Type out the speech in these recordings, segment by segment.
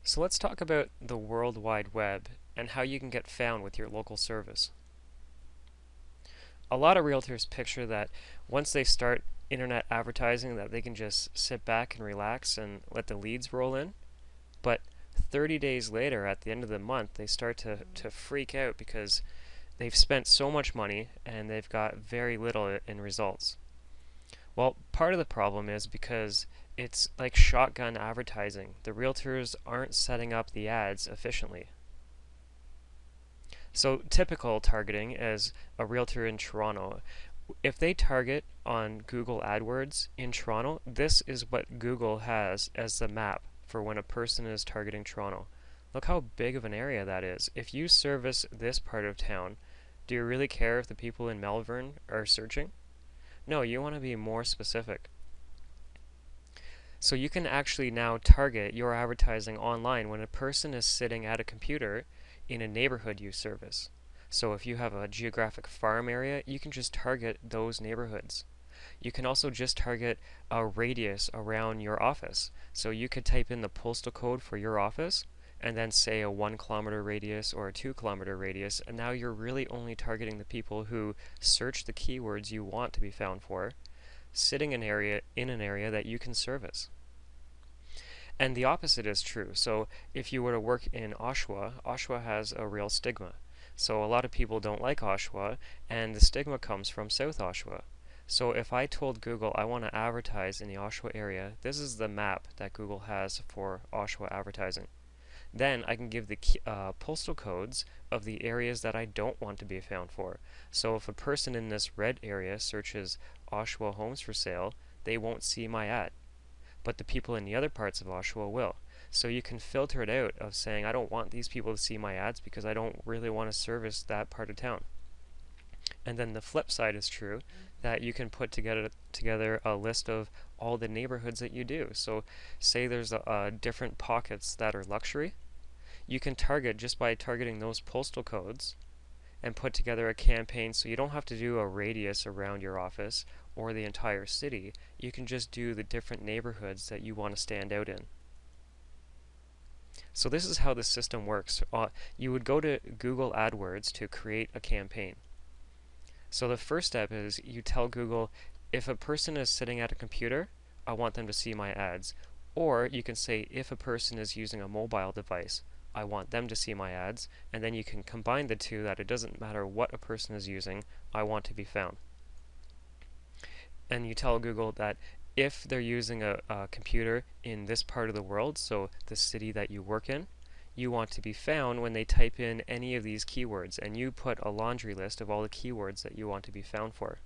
So let's talk about the World Wide Web and how you can get found with your local service. A lot of realtors picture that once they start internet advertising that they can just sit back and relax and let the leads roll in. But 30 days later, at the end of the month, they start to freak out because they've spent so much money and they've got very little in results. Well, part of the problem is because it's like shotgun advertising. The realtors aren't setting up the ads efficiently. So typical targeting as a realtor in Toronto, if they target on Google AdWords in Toronto, this is what Google has as the map for when a person is targeting Toronto. Look how big of an area that is. If you service this part of town, do you really care if the people in Melbourne are searching? No, you want to be more specific. So you can actually now target your advertising online when a person is sitting at a computer in a neighborhood you service. So if you have a geographic farm area, you can just target those neighborhoods. You can also just target a radius around your office. So you could type in the postal code for your office and then say a 1 kilometer radius or a 2 kilometer radius, and now you're really only targeting the people who search the keywords you want to be found for, sitting in an area that you can service. And the opposite is true. So if you were to work in Oshawa, Oshawa has a real stigma. So a lot of people don't like Oshawa, and the stigma comes from South Oshawa. So if I told Google I want to advertise in the Oshawa area, this is the map that Google has for Oshawa advertising. Then I can give the postal codes of the areas that I don't want to be found for. So if a person in this red area searches Oshawa homes for sale, they won't see my ad, but the people in the other parts of Oshawa will. So you can filter it out of saying I don't want these people to see my ads because I don't really want to service that part of town. And then the flip side is true, that you can put together a list of all the neighborhoods that you do. So say there's different pockets that are luxury. You can target just by targeting those postal codes and put together a campaign so you don't have to do a radius around your office or the entire city. You can just do the different neighborhoods that you want to stand out in. So this is how the system works. You would go to Google AdWords to create a campaign. So the first step is you tell Google, if a person is sitting at a computer, I want them to see my ads. Or you can say, if a person is using a mobile device, I want them to see my ads. And then you can combine the two, that it doesn't matter what a person is using, I want to be found. And you tell Google that if they're using a computer in this part of the world, so the city that you work in, you want to be found when they type in any of these keywords, and you put a laundry list of all the keywords that you want to be found for.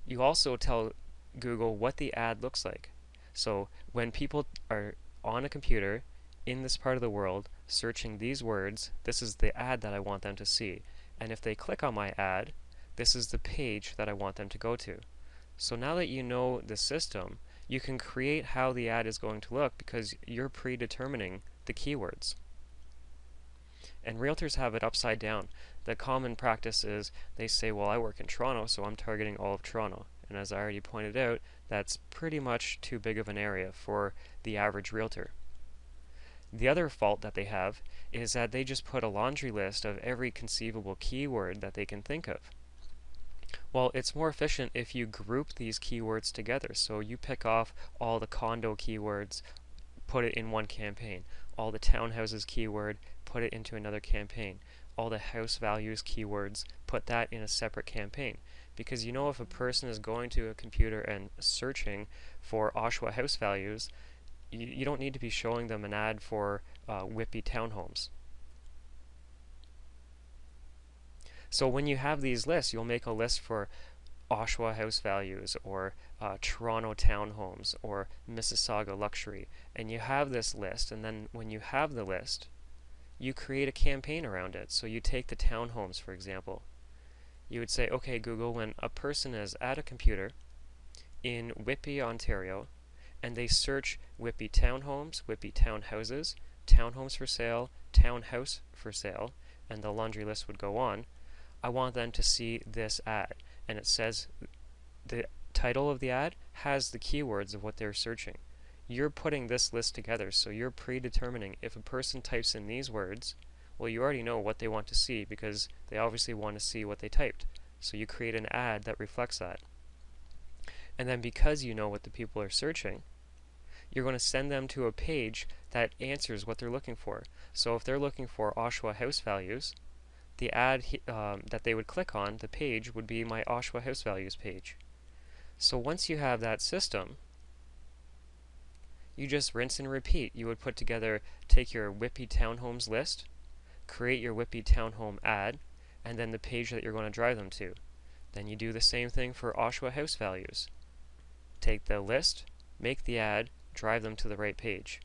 You also tell Google what the ad looks like. So when people are on a computer in this part of the world searching these words, this is the ad that I want them to see. And if they click on my ad, this is the page that I want them to go to. So now that you know the system, you can create how the ad is going to look because you're predetermining the keywords. And realtors have it upside down. The common practice is they say, well, I work in Toronto, so I'm targeting all of Toronto. And as I already pointed out, that's pretty much too big of an area for the average realtor. The other fault that they have is that they just put a laundry list of every conceivable keyword that they can think of. Well, it's more efficient if you group these keywords together. So you pick off all the condo keywords, put it in one campaign. All the townhouses keyword, put it into another campaign. All the house values keywords, put that in a separate campaign. Because you know if a person is going to a computer and searching for Oshawa house values, you don't need to be showing them an ad for Whitby townhomes. So when you have these lists, you'll make a list for Oshawa house values or Toronto townhomes or Mississauga luxury, and you have this list, and then when you have the list, you create a campaign around it. So you take the townhomes, for example. You would say, okay, Google, when a person is at a computer in Whitby, Ontario, and they search Whitby townhomes, Whitby townhouses, townhomes for sale, townhouse for sale, and the laundry list would go on, I want them to see this ad. And it says the title of the ad has the keywords of what they're searching. you're putting this list together, so you're predetermining if a person types in these words, well, you already know what they want to see because they obviously want to see what they typed. So you create an ad that reflects that. And then because you know what the people are searching, you're going to send them to a page that answers what they're looking for. So if they're looking for Oshawa house values, the ad that they would click on, the page, would be my Oshawa house values page. So once you have that system, you just rinse and repeat. You would take your Whitby townhomes list, create your Whitby townhome ad, and then the page that you're going to drive them to. Then you do the same thing for Oshawa house values. Take the list, make the ad, drive them to the right page.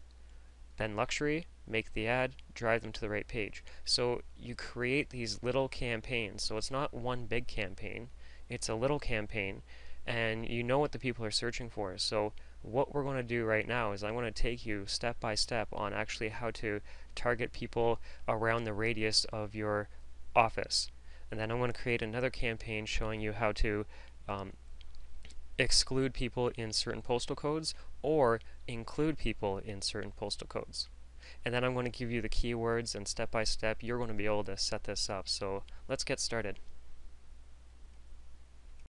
Then luxury, make the ad, drive them to the right page. So you create these little campaigns. So it's not one big campaign, it's a little campaign, and you know what the people are searching for. So what we're going to do right now is I'm going to take you step by step on actually how to target people around the radius of your office. And then I'm going to create another campaign showing you how to exclude people in certain postal codes or include people in certain postal codes. And then I'm going to give you the keywords, and step by step you're going to be able to set this up. So let's get started.